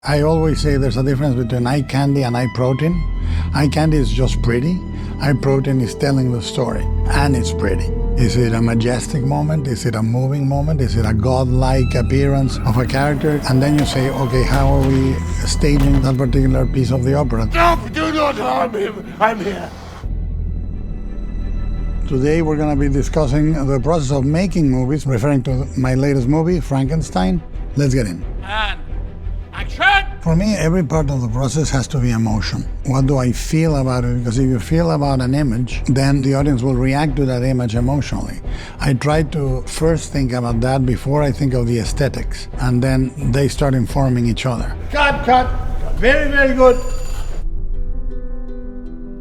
I always say there's a difference between eye candy and eye protein. Eye candy is just pretty. Eye protein is telling the story, and it's pretty. Is it a majestic moment? Is it a moving moment? Is it a godlike appearance of a character? And then you say, okay, how are we staging that particular piece of the opera? No, do not harm him. I'm here. Today we're going to be discussing the process of making movies, referring to my latest movie, Frankenstein. Let's get in. And action! For me, every part of the process has to be emotion. What do I feel about it? Because if you feel about an image, then the audience will react to that image emotionally. I try to first think about that before I think of the aesthetics, and then they start informing each other. Cut. Very, very good.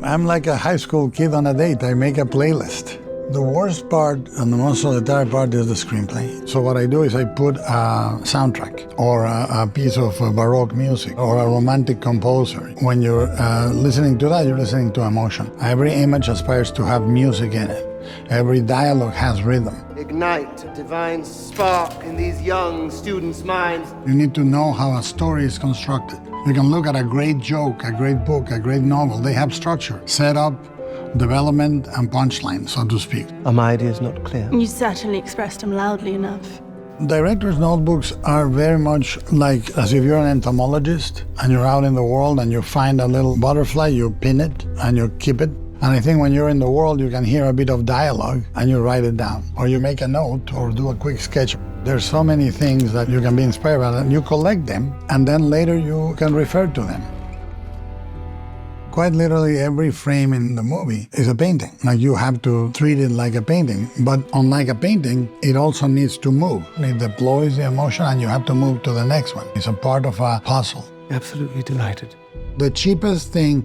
I'm like a high school kid on a date. I make a playlist. The worst part and the most solitary part is the screenplay. So what I do is I put a soundtrack or a piece of Baroque music or a romantic composer. When you're listening to that, you're listening to emotion. Every image aspires to have music in it. Every dialogue has rhythm. Ignite a divine spark in these young students' minds. You need to know how a story is constructed. You can look at a great joke, a great book, a great novel. They have structure, setup, development, and punchline, so to speak. Are my ideas not clear? You certainly expressed them loudly enough. Director's notebooks are very much like as if you're an entomologist and you're out in the world and you find a little butterfly, you pin it and you keep it. And I think when you're in the world, you can hear a bit of dialogue and you write it down. Or you make a note or do a quick sketch. There's so many things that you can be inspired by, and you collect them, and then later you can refer to them. Quite literally, every frame in the movie is a painting. Like, you have to treat it like a painting. But unlike a painting, it also needs to move. It deploys the emotion, and you have to move to the next one. It's a part of a puzzle. Absolutely delighted. The cheapest thing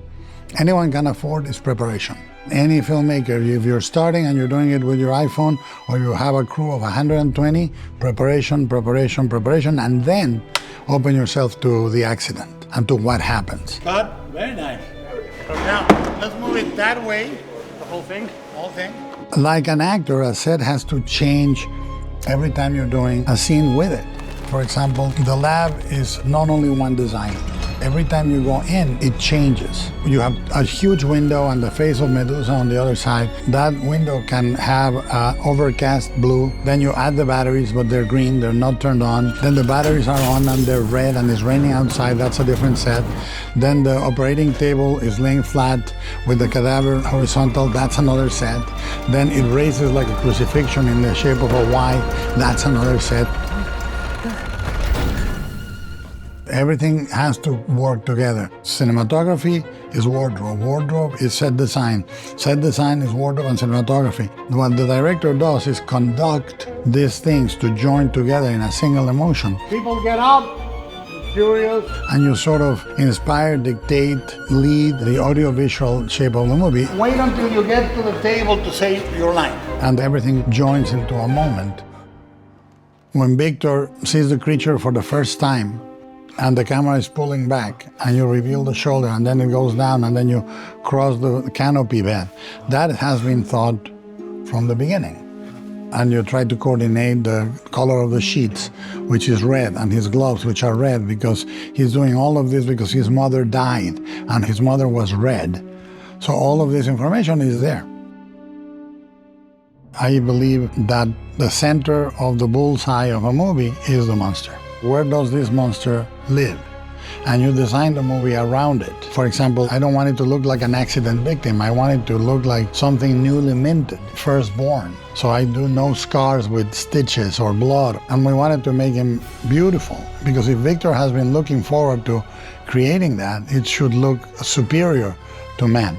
anyone can afford is preparation. Any filmmaker, if you're starting and you're doing it with your iPhone, or you have a crew of 120, preparation, and then open yourself to the accident and to what happens. Cut. Very nice. Now, let's move it that way. The whole thing. Like an actor, a set has to change every time you're doing a scene with it. For example, the lab is not only one design. Every time you go in, it changes. You have a huge window and the face of Medusa on the other side. That window can have overcast blue. Then you add the batteries, but they're green, they're not turned on. Then the batteries are on and they're red and it's raining outside. That's a different set. Then the operating table is laying flat with the cadaver horizontal. That's another set. Then it raises like a crucifixion in the shape of a Y. That's another set. Everything has to work together. Cinematography is wardrobe. Wardrobe is set design. Set design is wardrobe and cinematography. What the director does is conduct these things to join together in a single emotion. People get up. Curious. And you sort of inspire, dictate, lead the audiovisual shape of the movie. Wait until you get to the table to say your line. And everything joins into a moment. When Victor sees the creature for the first time, and the camera is pulling back, and you reveal the shoulder, and then it goes down, and then you cross the canopy bed. That has been thought from the beginning. And you try to coordinate the color of the sheets, which is red, and his gloves, which are red, because he's doing all of this because his mother died, and his mother was red. So all of this information is there. I believe that the center of the bullseye of a movie is the monster. Where does this monster live? And you design the movie around it. For example, I don't want it to look like an accident victim. I want it to look like something newly minted, firstborn. So I do no scars with stitches or blood. And we wanted to make him beautiful, because if Victor has been looking forward to creating that, it should look superior to man.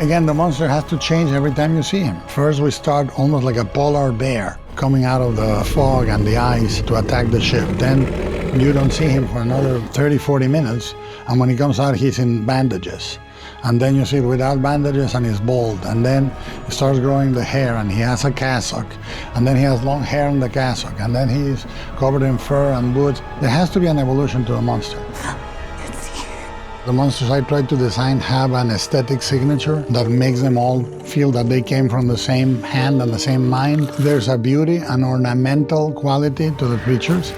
Again, the monster has to change every time you see him. First, we start almost like a polar bear coming out of the fog and the ice to attack the ship. Then you don't see him for another 30, 40 minutes, and when he comes out, he's in bandages. And then you see it without bandages and he's bald, and then he starts growing the hair and he has a cassock, and then he has long hair in the cassock, and then he's covered in fur and boots. There has to be an evolution to a monster. The monsters I try to design have an aesthetic signature that makes them all feel that they came from the same hand and the same mind. There's a beauty, an ornamental quality to the creatures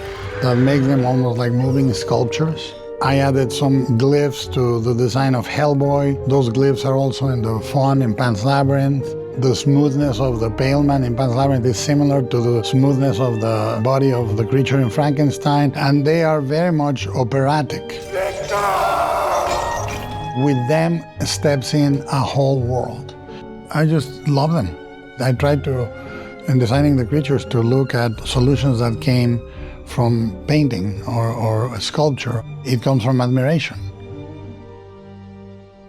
that makes them almost like moving sculptures. I added some glyphs to the design of Hellboy. Those glyphs are also in the fawn in Pan's Labyrinth. The smoothness of the pale man in Pan's Labyrinth is similar to the smoothness of the body of the creature in Frankenstein, and they are very much operatic. With them steps in a whole world. I just love them. I tried to, in designing the creatures, to look at solutions that came from painting or sculpture. It comes from admiration.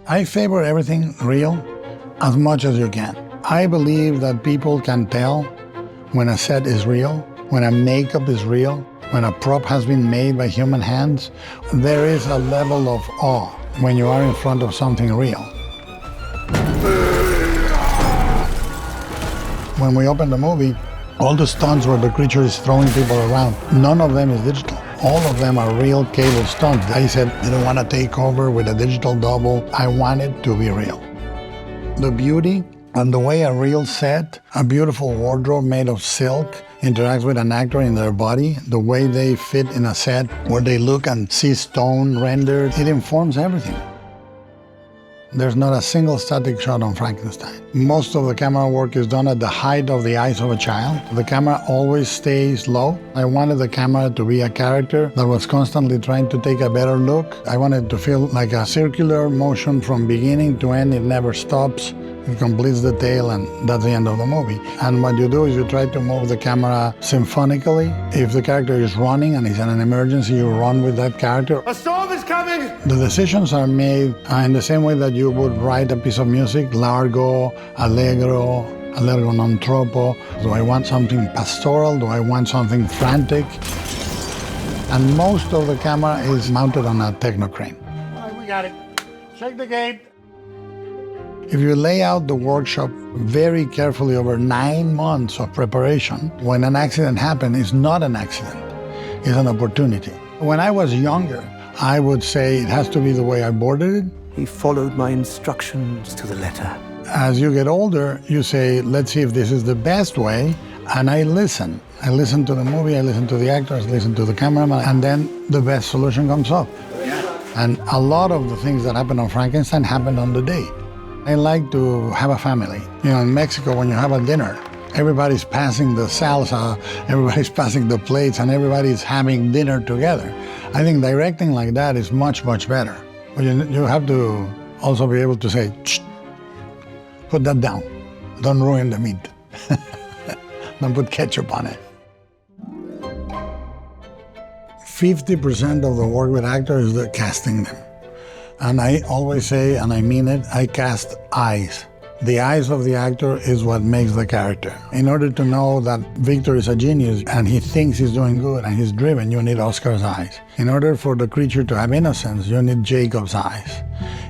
I favor everything real as much as you can. I believe that people can tell when a set is real, when a makeup is real, when a prop has been made by human hands. There is a level of awe when you are in front of something real. When we opened the movie, all the stunts where the creature is throwing people around, none of them is digital. All of them are real cable stunts. I said, I don't want to take over with a digital double. I want it to be real. The beauty and the way a real set, a beautiful wardrobe made of silk, interacts with an actor in their body, the way they fit in a set where they look and see stone rendered, it informs everything. There's not a single static shot on Frankenstein. Most of the camera work is done at the height of the eyes of a child. The camera always stays low. I wanted the camera to be a character that was constantly trying to take a better look. I wanted to feel like a circular motion from beginning to end. It never stops. It completes the tale, and that's the end of the movie. And what you do is you try to move the camera symphonically. If the character is running and it's in an emergency, you run with that character. A storm is coming! The decisions are made in the same way that you would write a piece of music, largo, allegro non troppo. Do I want something pastoral? Do I want something frantic? And most of the camera is mounted on a technocrane. All right, we got it. Shake the gate. If you lay out the workshop very carefully over 9 months of preparation, when an accident happens, it's not an accident, it's an opportunity. When I was younger, I would say it has to be the way I boarded it. He followed my instructions to the letter. As you get older, you say, let's see if this is the best way, and I listen. I listen to the movie, I listen to the actors, listen to the cameraman, and then the best solution comes up. And a lot of the things that happen on Frankenstein happened on the day. I like to have a family. You know, in Mexico, when you have a dinner, everybody's passing the salsa, everybody's passing the plates, and everybody's having dinner together. I think directing like that is much, much better. But you have to also be able to say, shh, put that down. Don't ruin the meat. Don't put ketchup on it. 50% of the work with actors is the casting them. And I always say, and I mean it, I cast eyes. The eyes of the actor is what makes the character. In order to know that Victor is a genius and he thinks he's doing good and he's driven, you need Oscar's eyes. In order for the creature to have innocence, you need Jacob's eyes.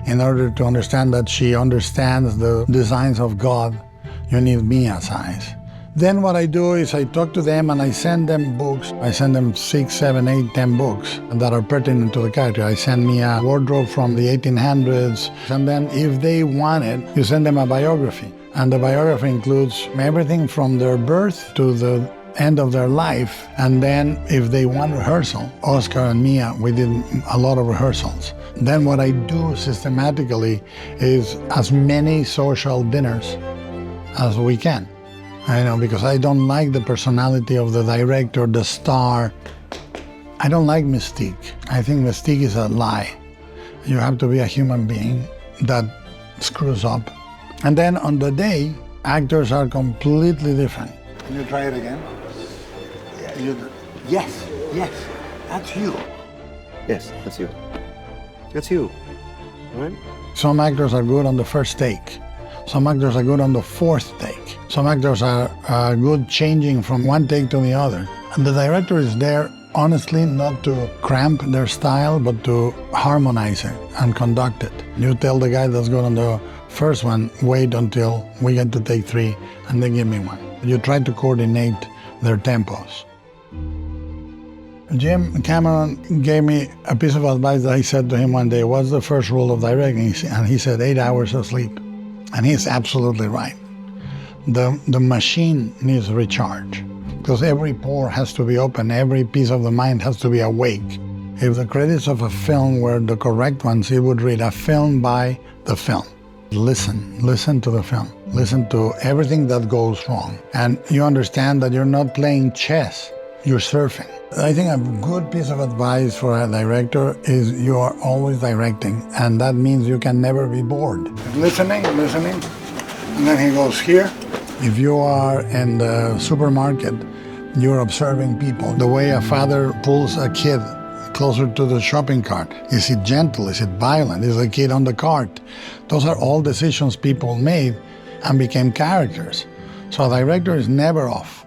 In order to understand that she understands the designs of God, you need Mia's eyes. Then what I do is I talk to them and I send them books. I send them 6, 7, 8, 10 books that are pertinent to the character. I send me a wardrobe from the 1800s. And then if they want it, you send them a biography. And the biography includes everything from their birth to the end of their life. And then if they want rehearsal, Oscar and Mia, we did a lot of rehearsals. Then what I do systematically is as many social dinners as we can. I know, because I don't like the personality of the director, the star. I don't like mystique. I think mystique is a lie. You have to be a human being that screws up. And then on the day, actors are completely different. Can you try it again? Yes, that's you. Yes, that's you. That's you. All right? Some actors are good on the first take. Some actors are good on the fourth take. Some actors are good changing from one take to the other. And the director is there, honestly, not to cramp their style, but to harmonize it and conduct it. You tell the guy that's good on the first one, wait until we get to take 3, and then give me one. You try to coordinate their tempos. Jim Cameron gave me a piece of advice that I said to him one day, what's the first rule of directing? And he said, 8 hours of sleep. And he's absolutely right. The machine needs recharge. because every pore has to be open, every piece of the mind has to be awake. If the credits of a film were the correct ones, it would read a film by the film. Listen to the film. Listen to everything that goes wrong. And you understand that you're not playing chess, you're surfing. I think a good piece of advice for a director is you are always directing, and that means you can never be bored. Listening, and then he goes here. If you are in the supermarket, you're observing people. The way a father pulls a kid closer to the shopping cart. Is it gentle? Is it violent? Is the kid on the cart? Those are all decisions people made and became characters. So a director is never off.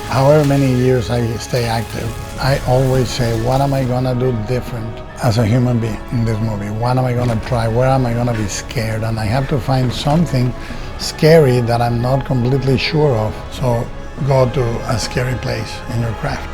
However many years I stay active, I always say, what am I gonna do different as a human being in this movie? What am I gonna try? Where am I gonna be scared? And I have to find something scary that I'm not completely sure of. So go to a scary place in your craft.